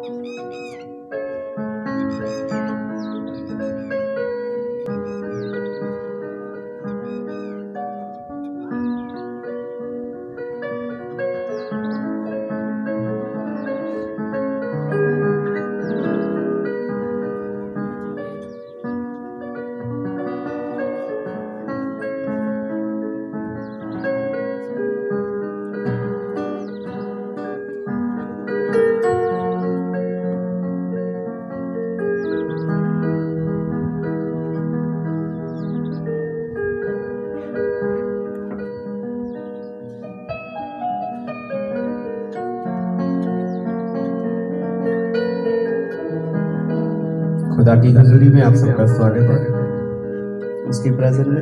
खुदा की हुजूरी में आप सबका स्वागत है उसकी प्रेजेंस में।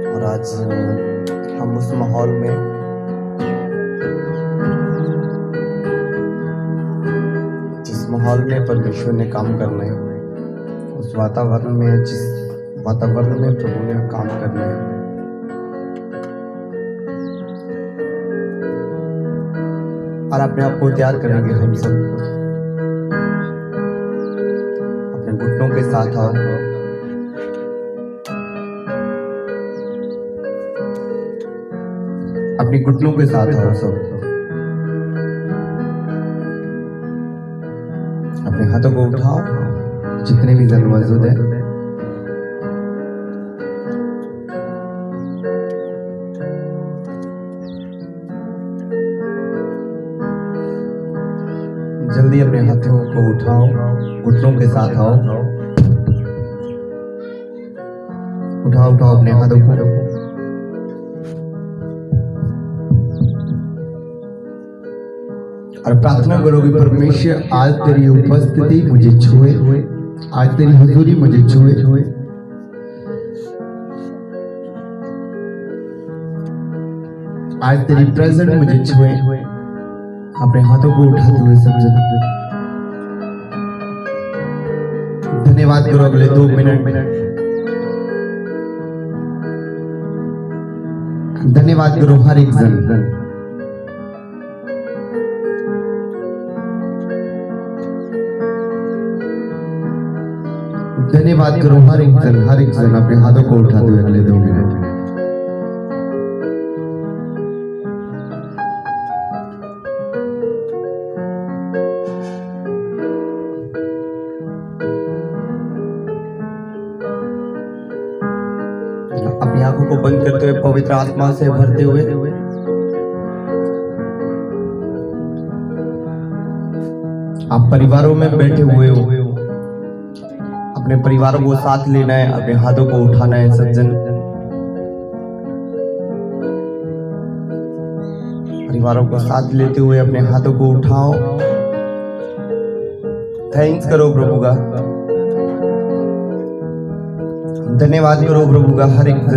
और आज हम उस माहौल में जिस माहौल में परमेश्वर ने काम करना है, उस वातावरण में जिस वातावरण में प्रभु ने काम करना है, और अपने आप को तैयार करेंगे। हम सब अपने घुटनों के साथ आओ, अपने घुटनों के साथ आओ सब, अपने हाथों को उठाओ, जितने भी जन मौजूद है। जल्दी अपने हाथों को उठाओ, घुटनों के साथ आओ, उठाओ उठाओ अपने हाथों को। और प्रार्थना करो कि परमेश्वर आज तेरी उपस्थिति मुझे छुए, आज तेरी हुजूरी मुझे छुए। आज तेरी प्रेजेंस मुझे छुए। अपने हाथों को उठाते हुए सब जगह धन्यवाद करो। अगले 2 मिनट धन्यवाद करो हर एक जन। धन्यवाद करो हर एक जन अपने हाथों को उठाते हुए अगले 2 मिनट। अपनी आंखों को बंद करते हुए पवित्र आत्मा से भरते हुए आप परिवारों में बैठे हुए हो, अपने परिवारों को साथ लेना है, अपने हाथों को उठाना है। सज्जन परिवारों को साथ लेते हुए अपने हाथों को उठाओ। थैंक्स करो प्रभु का, धन्यवाद करो प्रभु का। हर एक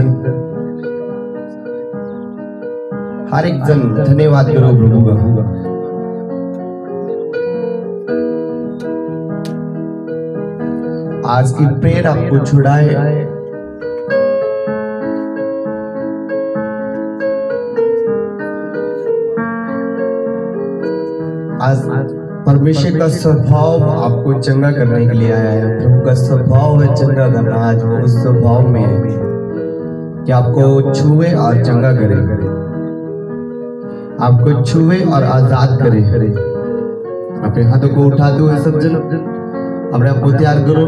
जन धन्यवाद करो प्रभु का। आज की प्रेयर आपको छुड़ाए, आज परमेश्वर का स्वभाव आपको चंगा करने के लिए आया है। प्रभु का स्वभाव है चंगा करना। आज वो उस स्वभाव में है कि आपको छुए और चंगा करे, आपको छुए और आजाद करे। अपने हाथों को उठाते हुए सब जन अपने आप को तैयार करो।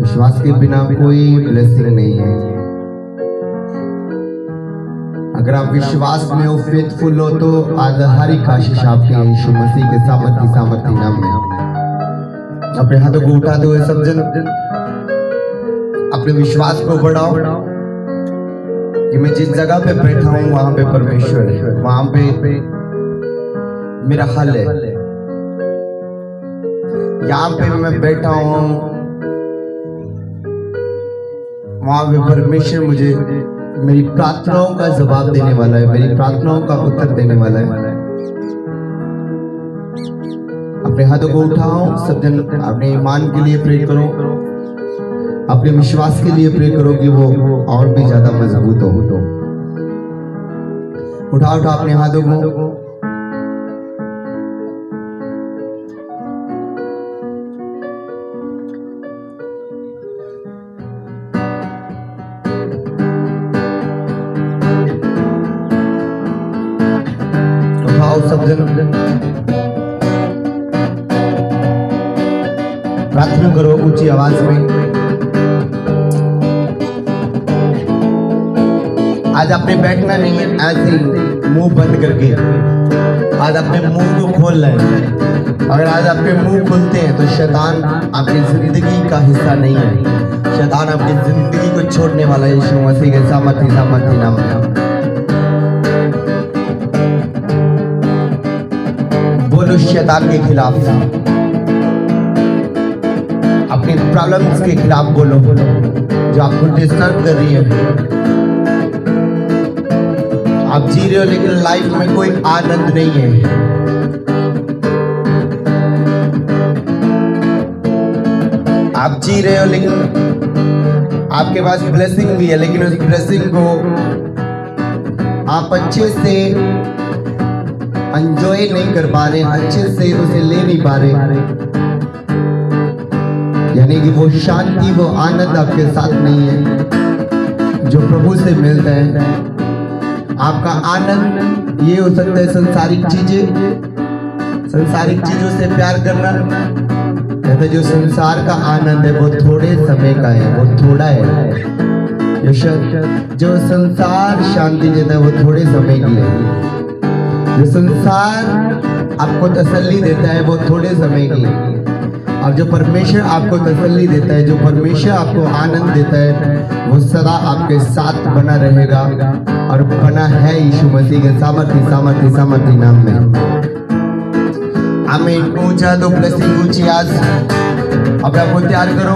विश्वास के बिना कोई ब्लेसिंग नहीं है। अगर आप विश्वास में हो, फेथफुल हो, तो आज हर एक आशीष आपके यीशु मसीह के सामर्थी नाम में। अपने हाथों को उठाते हुए सब जन अपने विश्वास को बढ़ाओ कि मैं जिस जगह पे बैठा हूं वहां पे परमेश्वर है, वहां पे मेरा हल है। यहाँ पे मैं बैठा हूं, वहां पे परमेश्वर मुझे मेरी प्रार्थनाओं का जवाब देने वाला है, मेरी प्रार्थनाओं का उत्तर देने वाला है। अपने हाथों को उठाओ सब जन, अपने ईमान के लिए प्रे करो, अपने विश्वास के लिए प्रे करो कि वो और भी ज्यादा मजबूत हो। उठा उठा अपने हाथों को। उठाओ सब जन, प्रार्थना करो ऊंची आवाज में। आज आपने बैठना नहीं है ऐसे ही मुंह बंद करके, आज अपने मुंह को खोल रहे हैं। अगर आज आपके मुंह खुलते हैं तो शैतान आपकी जिंदगी का हिस्सा नहीं है। शैतान आपकी जिंदगी को छोड़ने वाला है यीशु मसीह के सामर्थी नाम में। बोलो शैतान के खिलाफ, अपनी प्रॉब्लम्स के खिलाफ बोलो जो आपको डिस्टर्ब कर रही है। आप जी रहे हो लेकिन लाइफ में कोई आनंद नहीं है। आप जी रहे हो लेकिन आपके पास ब्लेसिंग भी है, लेकिन उस ब्लेसिंग को आप अच्छे से एंजॉय नहीं कर पा रहे, अच्छे से उसे ले नहीं पा रहे। यानी कि वो शांति, वो आनंद आपके साथ नहीं है जो प्रभु से मिलता है। आपका आनंद ये हो सकता है संसारिक चीजें, संसारिक चीजों से प्यार करना। कहते जो संसार का आनंद है वो थोड़े समय का है, वो थोड़ा है। जो संसार शांति देता है वो थोड़े समय की है। जो संसार आपको तसल्ली देता है वो थोड़े समय की है। और जो परमेश्वर आपको तसल्ली देता है, जो परमेश्वर आपको आनंद देता है, वो सदा आपके साथ बना रहेगा और बना है यीशु मसीह के सामर्थी नाम में। आमीन। ऊंचा तो ब्लेसिंग ऊंची आज अपने आपको तैयार करो।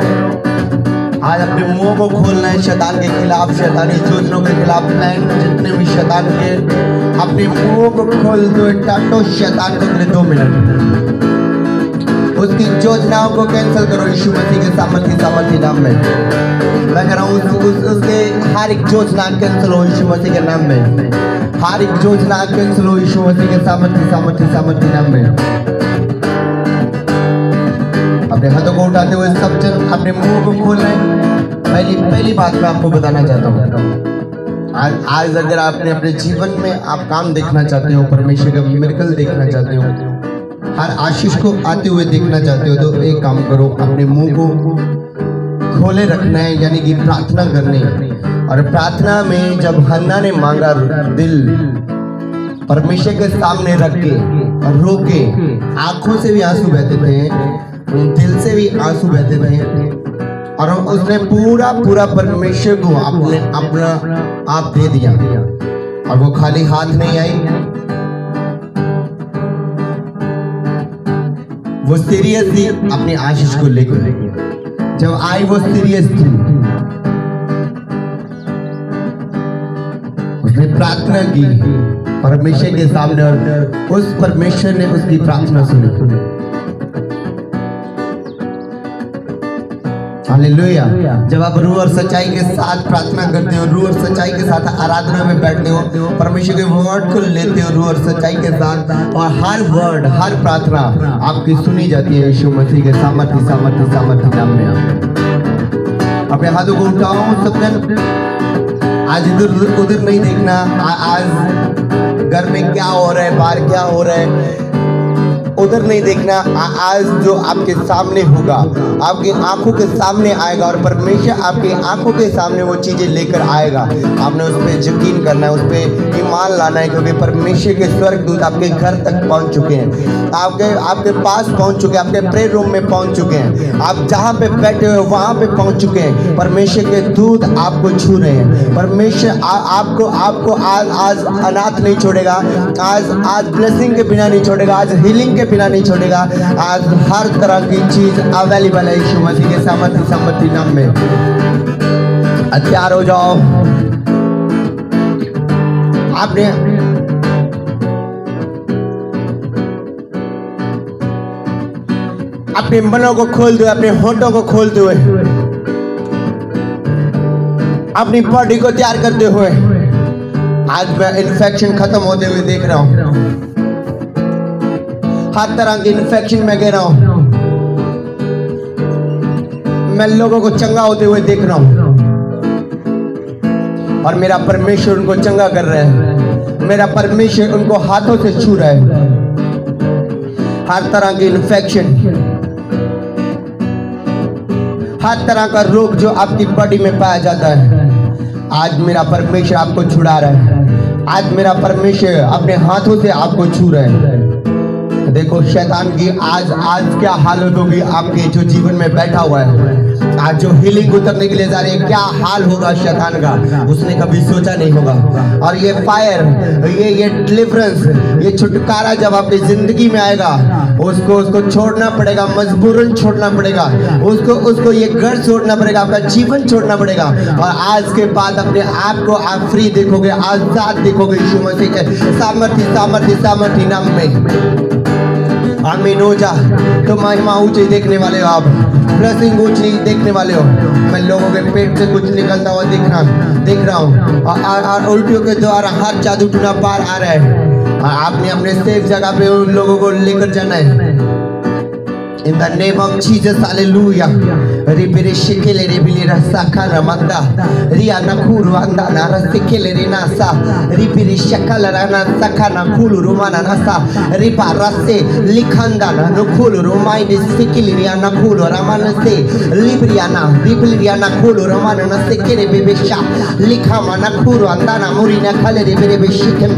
आज अपने मुंह को खोलना है शैतान के खिलाफ, शैतानी योजनाओं के खिलाफ, प्लान जितने भी शैतान के, अपने मुंह को खोल दो, डांटो शैतान को अगले 2 मिनट। उसकी योजनाओं को कैंसिल करो यीशु मसीह के सामर्थी नाम में। मैं कह रहा हूँ उसके हर एक योजना कैंसिल हो यीशु मसीह के नाम में। हर एक योजना कैंसिल हो यीशु मसीह के सामर्थी नाम में। अपने हाथों को उठाते हुए सब जन अपने मुंह को खोल रहे हैं। पहली बात मैं आपको बताना चाहता हूँ। आज अगर आपने अपने जीवन में आप काम देखना चाहते हो, परमेश्वर का मिरेकल देखना चाहते हो, हर आशीष को आते हुए देखना चाहते हो, तो एक काम करो, अपने मुंह को खोले रखना है, यानी कि प्रार्थना करनी है। और प्रार्थना में जब हन्ना ने मांगा दिल परमेश्वर के सामने रख के और रो के, आंखों से भी आंसू बहते थे, दिल से भी आंसू बहते थे, और उसने पूरा परमेश्वर को अपना आप दे दिया। और वो खाली हाथ नहीं आई, वो सीरियस थी अपनी आशीष को लेकर। जब आई वो सीरियस थी, उसने प्रार्थना की परमेश्वर के सामने, और उस परमेश्वर ने उसकी प्रार्थना सुनी। हालेलुया। जब आप रूह और सच्चाई के साथ प्रार्थना करते हो, रूह और सच्चाई के साथ आराधना में बैठते हो, परमेश्वर के वर्ड को लेते हो रूह और सच्चाई के साथ, और हर वर्ड, हर प्रार्थना आपकी सुनी जाती है यीशु मसीह के सामर्थी नाम में। अपने हाथों को उठाओ सब जन। आज इधर उधर नहीं देखना। आज घर में क्या हो रहा है, बाहर क्या हो रहा है, उधर नहीं देखना। आज जो आपके सामने होगा, आपकी आंखों के सामने आएगा, और परमेश्वर आपकी आंखों के सामने वो चीजें लेकर आएगा। आपने उस पर यकीन करना है, उस पर ईमान लाना है, क्योंकि परमेश्वर के स्वर्गदूत आपके घर तक पहुंच चुके हैं, आपके पास पहुंच चुके हैं, आपके प्रेयर रूम में पहुंच चुके हैं, आप जहां पे बैठे हुए वहां पे पहुंच चुके हैं। परमेश्वर के दूत आपको छू रहे हैं। परमेश्वर आपको आज अनाथ नहीं छोड़ेगा, आज ब्लेसिंग के बिना नहीं छोड़ेगा, आज हीलिंग के बिना नहीं छोड़ेगा। आज हर तरह की चीज अवेलेबल है यीशु मसीह के सामर्थी नाम में। तैयार हो जाओ। आपने अपने मनों को खोल दो, अपने होठों को खोलते हुए, अपनी बॉडी को तैयार करते हुए आज मैं इन्फेक्शन खत्म होते हुए देख रहा हूँ, हर तरह की इन्फेक्शन में गिर रहा हूँ, मैं लोगों को चंगा होते हुए देख रहा हूँ और मेरा परमेश्वर उनको चंगा कर रहा है, मेरा परमेश्वर उनको हाथों से छू रहा है। हर तरह की इन्फेक्शन, हर तरह का रोग जो आपकी बॉडी में पाया जाता है, आज मेरा परमेश्वर आपको छुड़ा रहा है। आज मेरा परमेश्वर अपने हाथों से आपको छू रहा है। देखो शैतान की आज क्या हालत होगी आपके जो जीवन में बैठा हुआ है, आज जो हीलिंग उतरने के लिए जा रही है, क्या हाल होगा शैतान का, उसने कभी सोचा नहीं होगा। और ये फायर, ये डिलीवरेंस, ये छुटकारा जब आपकी जिंदगी में आएगा, उसको छोड़ना पड़ेगा, मजबूरन छोड़ना पड़ेगा, उसको ये घर छोड़ना पड़ेगा, आपका जीवन छोड़ना पड़ेगा। और आज के बाद अपने आप को आप फ्री देखोगे, आजाद देखोगे यीशु मसीह के सामर्थ्य नाम में। आमीन हो जा। तो महिमा ऊंची देखने वाले हो, आप ब्लेसिंग ऊंची देखने वाले हो। मैं लोगों के पेट से कुछ निकलता हुआ देख रहा हूँ और उल्टियों के द्वारा हर जादू टूना पार आ रहा है और आपने अपने सेफ जगह पे उन लोगों को लेकर जाना है। In the name of Jesus, hallelujah. Ribiri shikele ribili rasaka ramanda. Ria nakuru anda na rasikele rinasa. Ribiri shakala rana saka nakulu rumana nasa. Riba rase likhanda na nakulu rumai ni sikili ria nakulu ramana se. Libriana nakulu ramana na sikele bebesha. Likhama nakuru anda na muri na khale ribiri beshikem.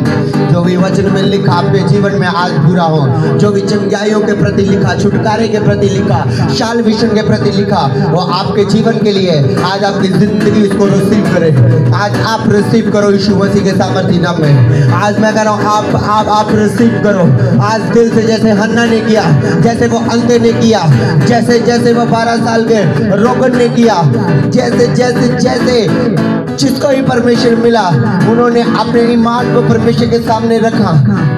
जो भी वचन में लिखा आपके जीवन में आज पूरा हो, जो भी चंगाइयों के प्रति लिखा, छुटकारे के प्रति लिखा, साल्वेशन के प्रति लिखा, वो आपके जीवन के लिए आज आपकी जिंदगी इसको रिसीव करे। आज आप रिसीव करो यीशु मसीह के सामर्थ्य नाम में। आज मैं कह रहा हूँ आप रिसीव करो आज दिल से, जैसे हन्ना ने किया, जैसे वो अंधे ने किया, जैसे वो 12 साल के रोगन ने किया, जैसे जिसको ही परमेश्वर मिला, उन्होंने अपने ईमान को परमेश्वर के सामने रखा।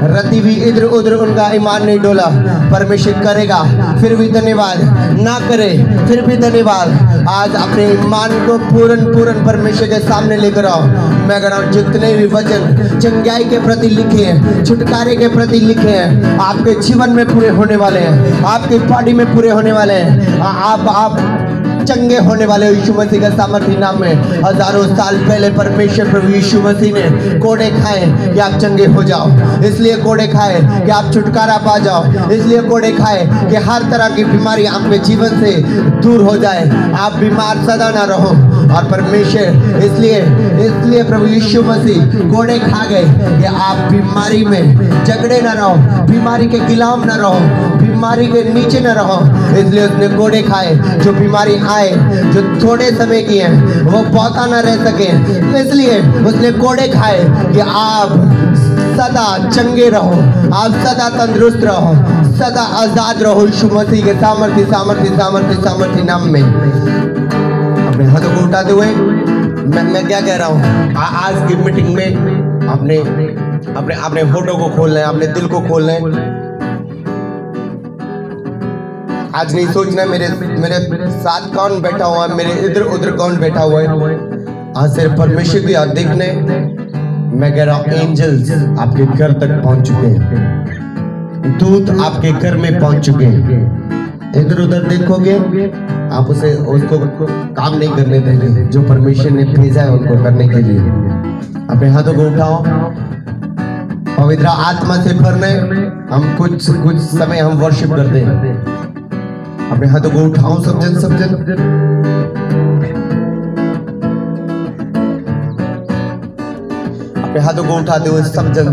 रति भी इधर उधर उनका ईमान नहीं डोला। परमेश्वर करेगा फिर भी धन्यवाद, ना करे फिर भी धन्यवाद। आज अपने ईमान को पूर्ण परमेश्वर के सामने लेकर आओ। मैं कह रहा हूँ जितने भी वचन चंगाई के प्रति लिखे हैं, छुटकारे के प्रति लिखे हैं, आपके जीवन में पूरे होने वाले हैं, आपकी बॉडी में पूरे होने वाले हैं। आप चंगे होने वाले यीशु मसीह का सामर्थ्य नाम में। हजारों साल पहले परमेश्वर प्रभु यीशु मसीह ने कोड़े खाए कि आप चंगे हो जाओ, इसलिए कोड़े खाए कि आप छुटकारा पा जाओ, इसलिए कोड़े खाए कि हर तरह की बीमारी आपके जीवन से दूर हो जाए, आप बीमार सदा ना रहो। और परमेश्वर इसलिए प्रभु यीशु मसीह कोड़े खा गए कि आप बीमारी में झगड़े ना रहो, बीमारी के गुलाम ना रहो, बीमारी के नीचे ना रहो। इसलिए उसने कोड़े खाए, जो बीमारी आए, जो थोड़े समय की है, वो पौधा ना रह सके, इसलिए उसने कोड़े खाए कि आप सदा चंगे रहो, आप सदा तंदुरुस्त रहो, सदा आजाद रहो यीशु मसीह के सामर्थ्य नाम में। अपने हाथों को उठाते हुए मैं क्या कह रहा हूँ, आज की मीटिंग में अपने होठों को खोलना है, अपने दिल को खोलना है। आज नहीं सोचना मेरे साथ कौन बैठा हुआ है, मेरे इधर उधर कौन बैठा हुआ है। आज सिर्फ परमेश्वर की याद देखने। मैं कह रहा हूँ एंजल्स आपके घर तक पहुंच चुके हैं, दूत आपके घर में पहुंच चुके हैं। इधर उधर देखोगे आप उसको काम नहीं करने देंगे, जो परमेश्वर ने भेजा है उनको करने के लिए। अपने हाथों को उठाओ, पवित्र आत्मा से भरने। हम कुछ समय हम वर्शिप करते हैं। अपने हाथों को उठाओ सब जन अपने हाथों को उठाते हुए सब जन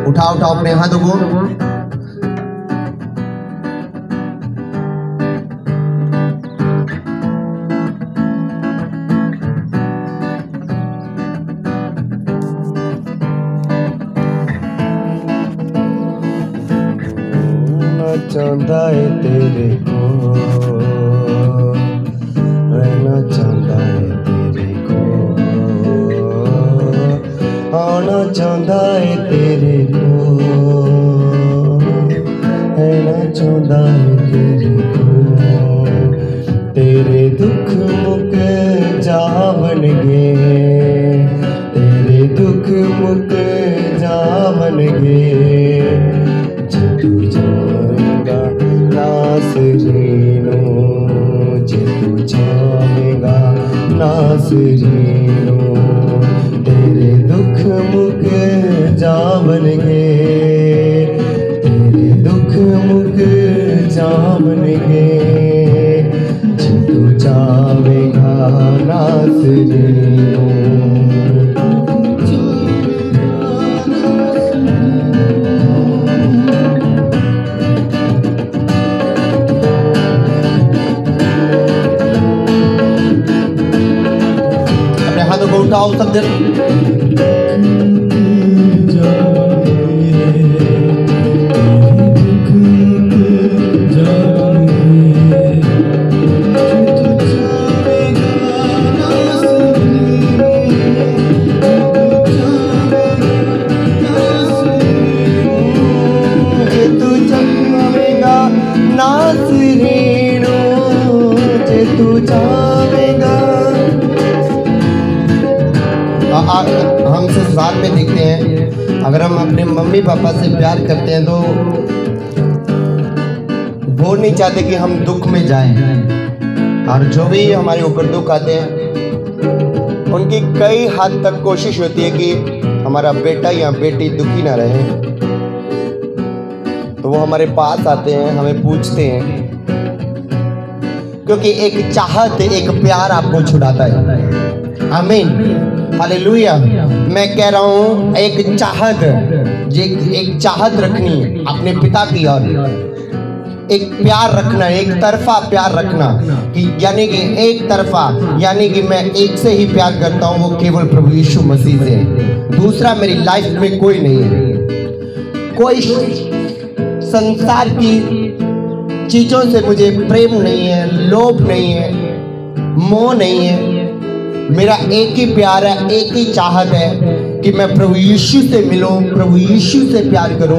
उठाओ अपने हाथों को। चाहता है तेरे को, रहना चाहता है तेरे को, आना चाहता है तेरे को, चाहता है तेरे को, तेरे दुख मुक जावनगे, तेरे दुख मुक जावनगे, जे तू जाएगा नासरीनो, जे तू जाएगा नासरीनो, तेरे दुख मुक जावनगे, तेरे दुख मुक जावनगे, जे तू जावेगा नासरीनो। अपने हाथों को उठाओ सब दिन। हम ससुराल में देखते हैं, अगर हम अपने मम्मी पापा से प्यार करते हैं तो वो नहीं चाहते कि हम दुख में जाएं, और जो भी हमारे ऊपर दुख आते हैं उनकी कई हद तक कोशिश होती है कि हमारा बेटा या बेटी दुखी ना रहे, तो वो हमारे पास आते हैं, हमें पूछते हैं, क्योंकि एक चाहत, एक प्यार आपको छुड़ाता है। आमीन, हालेलुया। मैं कह रहा हूँ एक चाहत, एक चाहत रखनी है अपने पिता की ओर, एक प्यार रखना, एक तरफा प्यार रखना, कि यानी कि एक तरफा, यानी कि मैं एक से ही प्यार करता हूँ, वो केवल प्रभु यीशु मसीह से, दूसरा मेरी लाइफ में कोई नहीं है। कोई संसार की चीजों से मुझे प्रेम नहीं है, लोभ नहीं है, मोह नहीं है। मेरा एक ही प्यार है, एक ही चाहत है कि मैं प्रभु यीशु से मिलूं, प्रभु यीशु से प्यार करूं।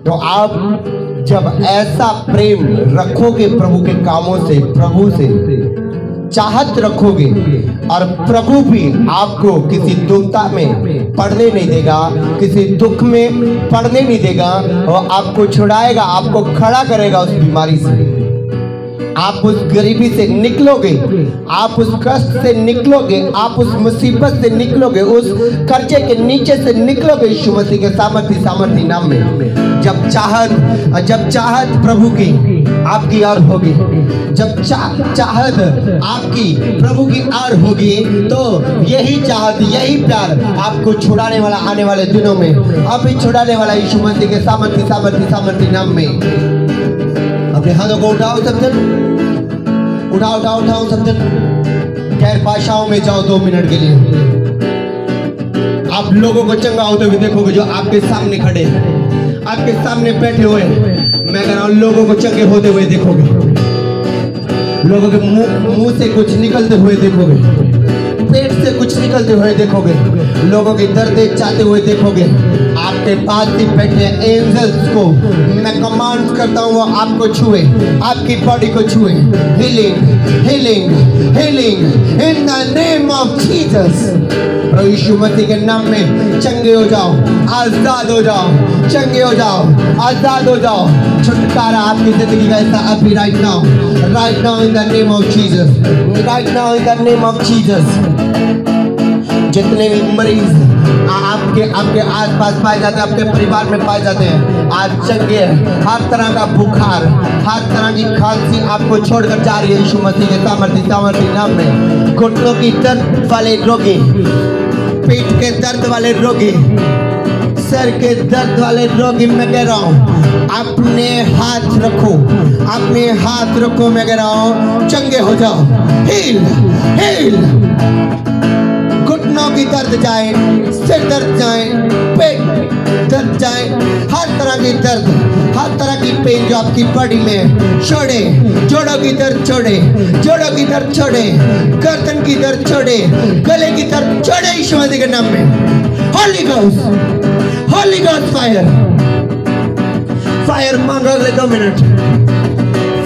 तो आप जब ऐसा प्रेम रखोगे प्रभु के कामों से, प्रभु से चाहत रखोगे, और प्रभु भी आपको किसी दुखता में पड़ने नहीं देगा, किसी दुख में पड़ने नहीं देगा, और आपको छुड़ाएगा, आपको खड़ा करेगा उस बीमारी से। आप उस गरीबी से निकलोगे, आप उस कष्ट से निकलोगे, आप उस मुसीबत से निकलोगे, उस कर्जे के नीचे से निकलोगे यीशु मसीह के सामर्थी नाम में। जब चाहत प्रभु की आपकी ओर होगी, जब चाहत आपकी प्रभु की ओर होगी, तो यही चाहत, यही प्यार आपको छुड़ाने वाला आने वाले दिनों में, अभी छुड़ाने वाला यीशु मसीह के सामर्थी नाम में। अपने हाथों को उठाओ सब जन, उठाओ सब जन। गैर भाषाओं में जाओ 2 मिनट के लिए। आप लोगों को चंगा होते हुए देखोगे जो आपके सामने खड़े, आपके सामने बैठे हुए। मैं कह रहा हूँ लोगों को चंगे होते हुए देखोगे, लोगों के मुंह से कुछ निकलते हुए देखोगे, पेट से कुछ निकलते हुए देखोगे, लोगों की दर्द चाहते हुए देखोगे। आपके पास ही बैठे एंजल्स को मैं कमांड करता हूँ वो आपको छुए, आपकी बॉडी को छुए। Healing in the name of Jesus. प्रभु यीशु मसीह के नाम में चंगे हो जाओ, आजाद हो जाओ, चंगे हो जाओ, आजाद हो जाओ। छुटकारा आपकी जिंदगी का हिस्सा अभी right now in the name of Jesus, right now in the name of Jesus. जितने भी मरीज आपके आसपास पाए जाते हैं, आपके परिवार में पाए जाते हैं, आज चंगे हैं। हर तरह का बुखार, हर तरह की खांसी आपको छोड़कर जा रही है यीशु मसीह के सामर्थी नाम में। घुटनों की दर्द वाले रोगी, पेट के दर्द वाले रोगी, सर के दर्द वाले रोगी, मैं कह रहा हूँ अपने हाथ रखो, मैं कह रहा हूँ चंगे हो जाओ। हील घुटनों की दर्द जाए, सिर दर्द जाए, पेट दर्द जाए, हर तरह की दर्द, हर तरह की पेन जो आपकी बॉडी में छोड़े। जोड़ों की दर्द छोड़े, गर्दन की दर्द छोड़े, गले की दर्द छोड़े यीशु मसीह के नाम में। होली गोस्ट फायर, फायर मांगो अगले 2 मिनट,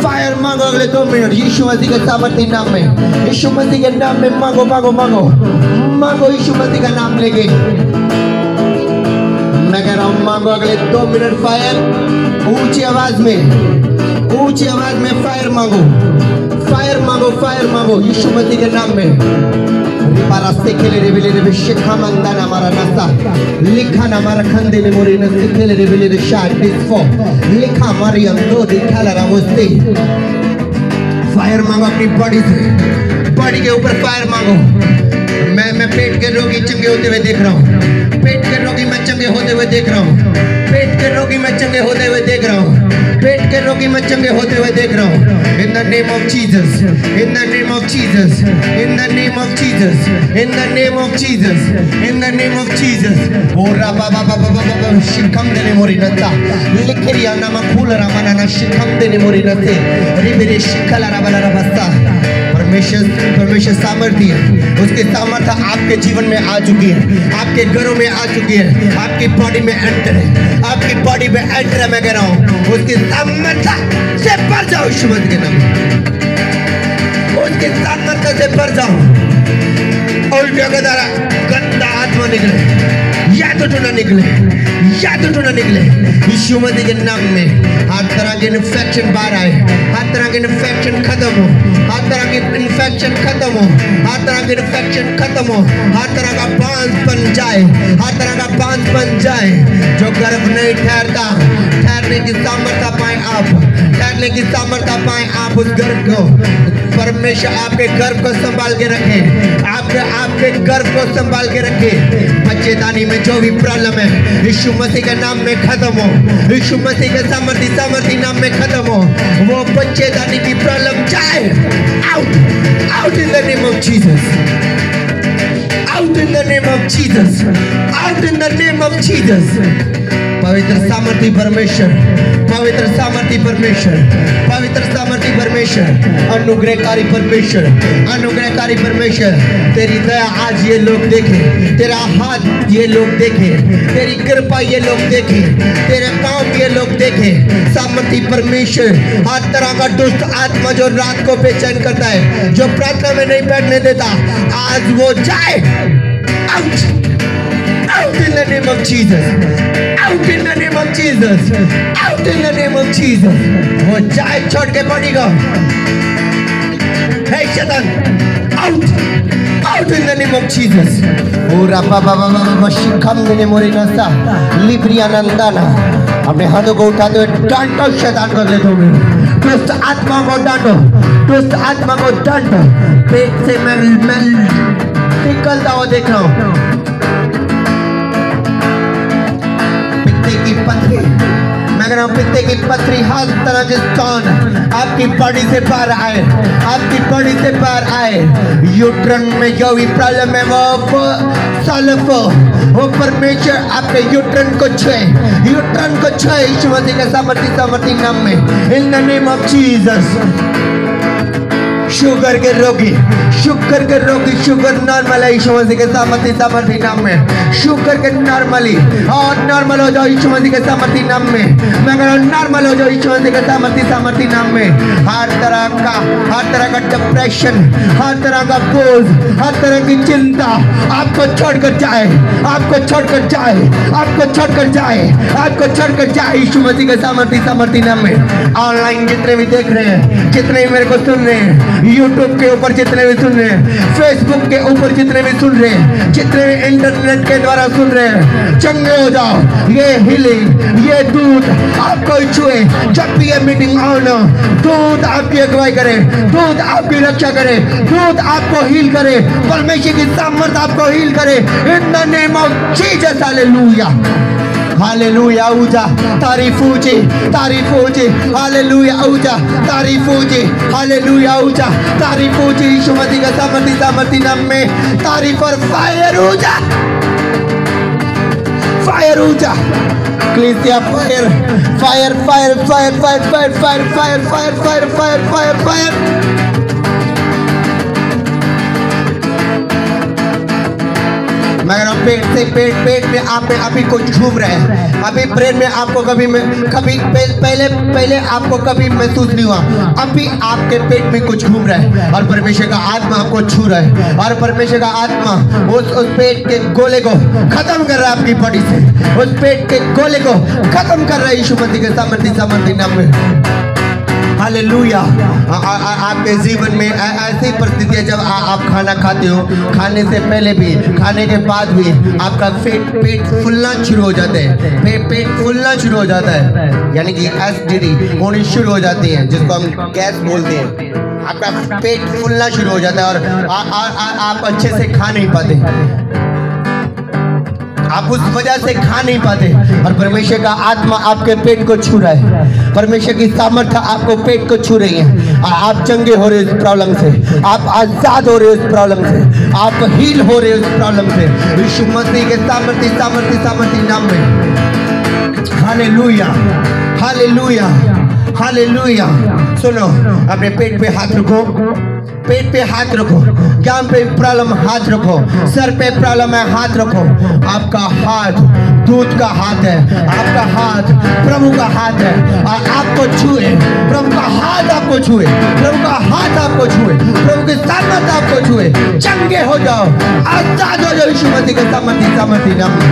फायर मांगो अगले 2 मिनट यीशु मसीह के सामर्थ्य नाम में, यीशु मसीह के नाम में मांगो मांगो मांगो मांगो यीशु मसीह का नाम लेके। मैं कह रहा हूं मांगो अगले 2 मिनट फायर, ऊंची आवाज में फायर मांगो, फायर मांगो, फायर मांगो यीशु मसीह के नाम में। रिपारास्ते खेले रे बिले रे शिखा मंदा ना हमारा नसा लिखा ना हमारा खंदे ने मोरी नसे खेले रे बिले रे शाट डिस्फो लिखा हमारी अंदो दिखाला रावस्ते। फायर मांगो अपनी बॉडी से, बॉडी के ऊपर फायर मांगो। मैं पेट के रोगी चंगे होते हुए देख रहा हूँ, पेट के रोगी मैं चंगे होते हुए देख रहा हूँ, पेट के रोगी मैं चंगे होते हुए देख रहा हूँ, पेट के रोगी मैं चंगे होते हुए देख रहा हूँ। In the name of Jesus, in the name of Jesus, in the name of Jesus, in the name of Jesus, in the name of Jesus। ओ राबा बाबा बाबा बाबा शिखम देने मोरी नता लिखरिया नामा फूल रामाना ना शिखम देने मोरी नते रिबेरे शिखला राबाला राबस्ता। परमेश्वर सामर्थ्य है, उसके सामर्थ्य आपके जीवन में आ चुकी है, आपके घरों में आ चुकी है, आपकी बॉडी में एंटर है, आपकी बॉडी में एंटर है। मैं कह रहा हूँ उसके सामर्थ्य से भर जाओ यीशु मसीह के नाम में, उसके सामर्थ्य से भर जाओ। और द्वारा गंदा आत्मा निकले, या तो टूना निकले, या तो टूना निकले यीशु मसीह के नाम में। हर तरह के इन्फेक्शन बाहर आए, हर तरह के इन्फेक्शन खत्म हो, हर तरह के इन्फेक्शन खत्म हो, हर तरह के इन्फेक्शन खत्म हो, हर तरह का बांझ बन जाए, हर तरह का बांझ बन जाए। जो गर्भ नहीं ठहरता, ठहरने की सामर्थ्य पाए आप, ठहरने की सामर्थ्य पाए आप उस गर्भ को। परमेश्वर आपके गर्भ को संभाल के रखे, आपके गर्भ को संभाल के रखे। बच्चेदानी में जो भी प्रॉब्लम है यीशु मसीह के नाम में खत्म हो, यीशु मसीह के सामर्थ्य नाम में खत्म हो। वो बच्चेदानी की प्रॉब्लम जाए, out out in the name of Jesus, out in the name of Jesus, out in the name of Jesus. पवित्र सामर्थ्य परमेश्वर, पवित्र सामर्थ्य परमेश्वर, पवित्र सामर्थ्य परमेश्वर, अनुग्रहकारी परमेश्वर, अनुग्रहकारी परमेश्वर। तेरी दया आज ये लोग देखे, तेरा हाथ ये लोग देखे, तेरी कृपा ये लोग देखे, तेरे काम ये लोग देखे। सामर्थ्य परमेश्वर, हर तरह का दुष्ट आत्मा जो रात को बेचैन करता है, जो प्रार्थना में नहीं बैठने देता, आज वो जाए, out out in the name of Jesus, out in the name of Jesus, out in the name of Jesus। वो जाए छोड़ के बॉडी को, हे शैतान, out out in the name of Jesus। ओ राबा बाबा बाबा शिखम देने मोरी नसा लिब्रिया नंदाना। अपने हाथों को उठाते हुए डांटो शैतान को, ले दो दुष्ट आत्मा को डांटो, दुष्ट आत्मा को डांटो। पेट से मैं निकलता हुआ देख रहा हूँ की पथरी, मैं कह रहा हूं पित्ते की पथरी, हर तरह के स्टोन आपकी बॉडी से बाहर आए, आपकी बॉडी से बाहर आए। यूट्रन में जो भी प्रॉब्लम है वो सॉल्व हो, वो परमेश्वर आपके यूट्रन को छुए, यूट्रन को छुए यीशु मसीह के सामर्थ्य नाम में, इन the name of Jesus. Sugar के रोगी, शुगर के रोगी, शुगर नॉर्मल है यीशु मसीह के सामर्थ्य नाम में। शुगर के नॉर्मली और नॉर्मल हो जाओ यीशु मसीह के सामर्थ्य नाम में। मैं कह रहा हूं नॉर्मल हो जाओ यीशु मसीह के सामर्थ्य नाम में। हर तरह का डिप्रेशन, हर तरह का बोझ, हर तरह की चिंता आपको छोड़कर जाए, आपको छोड़कर जाए, आपको छोड़कर जाए, आपको छोड़कर जाए यीशु मसीह के सामर्थ्य नाम में। ऑनलाइन जितने भी देख रहे हैं, जितने भी मेरे को सुन रहे हैं, यूट्यूब के ऊपर जितने भी सुन रहे हैं, फेसबुक के ऊपर जितने भी सुन रहे हैं, जितने भी इंटरनेट के द्वारा सुन रहे हैं, चंगे हो जाओ। ये हीलिंग, ये दूध आपको छुए। जब भी ये मीटिंग ऑन हो, दूध आपकी अगुवाई करे, दूध आपकी रक्षा करे, दूध आपको हील करे, परमेश्वर की सामर्थ्य आपको हील करे, इन the name of Jesus. Hallelujah, hallelujah, ऊजा तारीफ ऊंची, तारीफ ऊंची, हालेलुया, ऊजा तारीफ ऊंची, हालेलुया, ऊजा तारीफ ऊंची यीशु मसीह का सामर्थ्य नाम में। तारीफ और फायर ऊजा, फायर ऊजा, क्लीसिया fire, fire fire fire fire fire fire fire fire fire fire fire fire. मैं कह रहा हूँ पेट में आप में अभी कुछ घूम रहे हैं। अभी ब्रेन में आपको कभी पहले आपको कभी महसूस नहीं हुआ, अभी आपके पेट में कुछ घूम रहा है और परमेश्वर का आत्मा आपको छू रहा है और परमेश्वर का आत्मा उस पेट के गोले को खत्म कर रहा है आपकी बॉडी से, उस पेट के गोले को खत्म कर रहा है यीशु मसीह के सामर्थ्य नाम में। हालेलुया। आपके जीवन में ऐसी परिस्थिति है जब आप खाना खाते हो, खाने से पहले भी खाने के बाद भी आपका पेट फूलना शुरू हो जाता है, पेट फूलना शुरू हो जाता है, यानी कि एसिडिटी होनी शुरू हो जाती है जिसको हम गैस बोलते हैं। आपका पेट फूलना शुरू हो जाता है और आप अच्छे से खा नहीं पाते, आप उस वजह से खा नहीं पाते और परमेश्वर का आत्मा आपके पेट को छू रहा है, परमेश्वर की सामर्थ्य आपको पेट को छू रही है। आप चंगे हो रहे हो इस प्रॉब्लम से, आप आजाद हो रहे हो इस प्रॉब्लम से, आप हील हो रहे हो इस प्रॉब्लम से यीशु मसीह के सामर्थ्य नाम में। Hallelujah, hallelujah, hallelujah. सुनो, अपने पेट पे हाथ रखो, पेट पे हाथ रखो, जान पे प्रॉब्लम हाथ रखो, सर पे प्रॉब्लम है हाथ रखो। आपका हाथ दूत का हाथ है, आपका हाथ प्रभु का हाथ है और आपको छुए, प्रभु का हाथ आपको छुए, प्रभु का हाथ आपको छुए, प्रभु की सामर्थ आपको छुए, चंगे हो जाओ, आजाद हो जाओ यीशु मसीह के सामर्थ्य नाम में।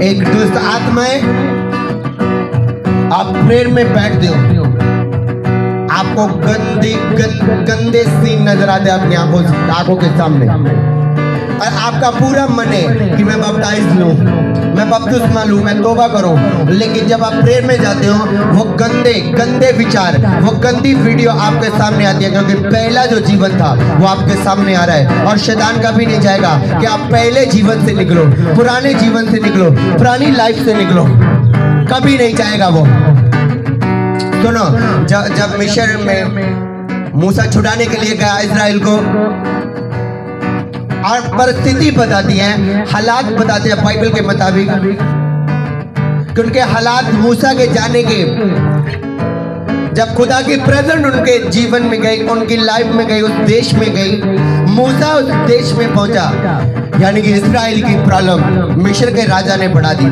एक दुष्ट आत्माएं आप प्रेयर में बैठते हो, आपको गंदे सीन नजर आते हैं अपनी आंखों के सामने और आपका पूरा मन है कि मैं बपटाइज लूं, मैं बपतिस्मा लूं, मैं तौबा करूं, लेकिन जब आप प्रेयर में जाते हो वो गंदे विचार, वो गंदी वीडियो आपके सामने आती है, क्योंकि पहला जो जीवन था वो आपके सामने आ रहा है और शैतान कभी नहीं चाहेगा कि आप पहले जीवन से निकलो, पुराने जीवन से निकलो, पुरानी लाइफ से निकलो, कभी नहीं चाहेगा वो। सुनो, जब मिस्र में मूसा छुड़ाने के लिए गया इजराइल को और परिस्थिति बताती है, हालात बताते हैं बाइबल के मुताबिक कि उनके हालात मूसा के जाने के, जब खुदा की प्रेजेंट उनके जीवन में गई, उनकी लाइफ में गई, उस देश में गई, मूसा उस देश में पहुंचा, यानी कि इजराइल की प्रॉब्लम मिस्र के राजा ने बढ़ा दी,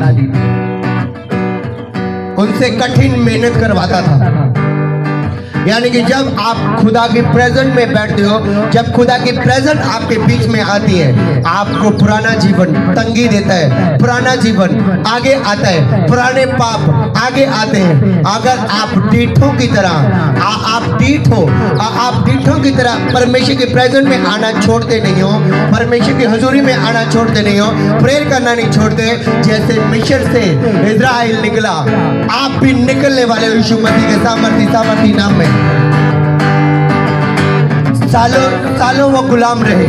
उनसे कठिन मेहनत करवाता था। यानी कि जब आप खुदा की प्रेजेंट में बैठते हो, जब खुदा की प्रेजेंट आपके बीच में आती है, आपको पुराना जीवन तंगी देता है, पुराना जीवन आगे आता है, पुराने पाप आगे आते हैं। अगर आप डीठों की तरह आप डीठों की तरह परमेश्वर की प्रेजेंट में आना छोड़ते नहीं हो, परमेश्वर की हजूरी में आना छोड़ते नहीं हो, प्रेयर करना नहीं छोड़ते, जैसे मिस्र से इजराइल निकला, आप भी निकलने वाले हो यीशु मसीह के सामर्थ्य नाम में। सालों वो गुलाम रहे,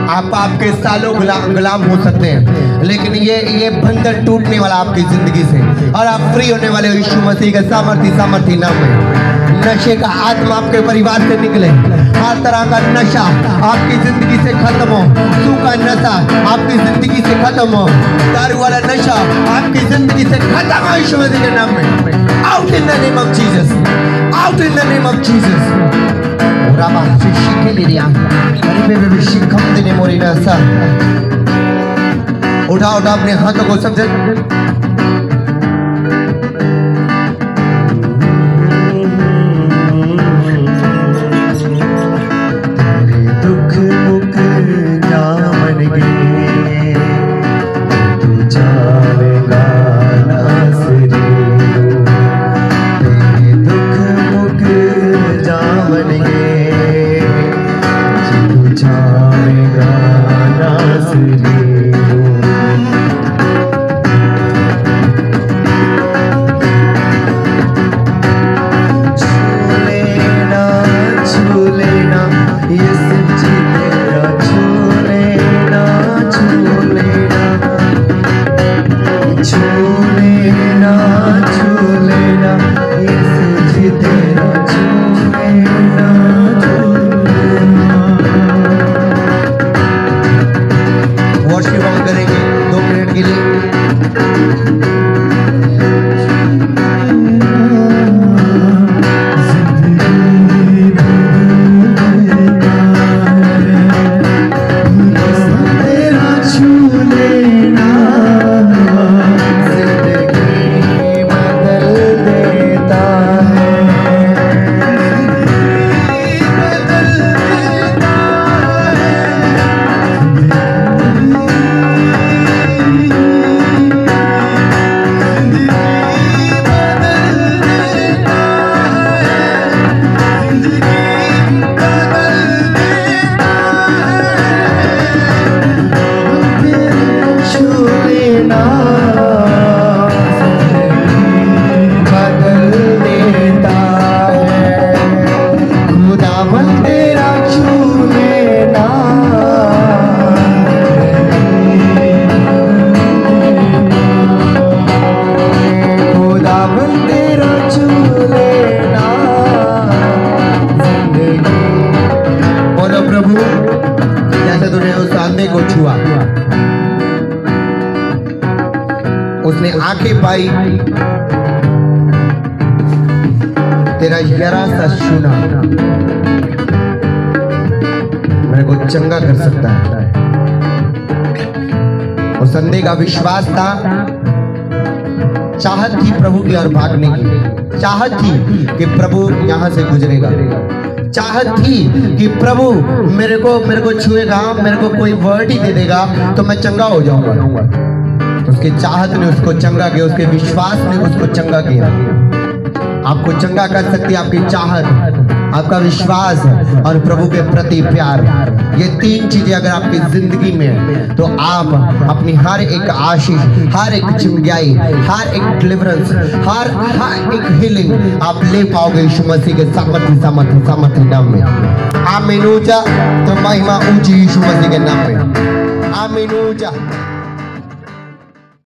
आप आपके सालों गुलाम हो सकते हैं, लेकिन ये बंधन टूटने वाला आपकी जिंदगी से और आप फ्री होने वाले हो यीशु मसीह के सामर्थ्य नाम में। नशे का आत्मा आपके परिवार से निकले, हर तरह का नशा आपकी जिंदगी से खत्म हो, सूखा नशा आपकी जिंदगी से खत्म हो, दारू वाला नशा आपकी जिंदगी से खत्म हो यीशु मसीह के नाम में। Out in the name of Jesus, out in the name of Jesus. उठा अपने हाथों को सबसे दुख मुख जावन गे, तू जावेगा नासरी, तेरे दुख मुख जावन गे, तू जावेगा नासरी। उसने आंखें पाई, तेरा जरा सा छूना मेरे को चंगा कर सकता है। और संदेह का विश्वास था, चाहत थी प्रभु की ओर भागने की, चाहत थी कि प्रभु यहां से गुजरेगा, चाहत थी कि प्रभु मेरे को छुएगा, मेरे को कोई वर्ड ही दे देगा तो मैं चंगा हो जाऊंगा। तो उसके चाहत ने उसको चंगा किया, उसके विश्वास ने उसको चंगा किया। आपको चंगा कर सकती है आपकी चाहत, आपका विश्वास और प्रभु के प्रति प्यार। ये तीन चीजें अगर आपकी जिंदगी में है तो आप अपनी हर एक आशीष, हर एक चंगाई, हर एक डिलीवरेंस, हर एक हीलिंग आप ले पाओगे यीशु मसीह के सामर्थ्य नाम में। आमीन। ऊंचा तो महिमा ऊंची यीशु मसीह के नाम में। आमीन। ऊंचा।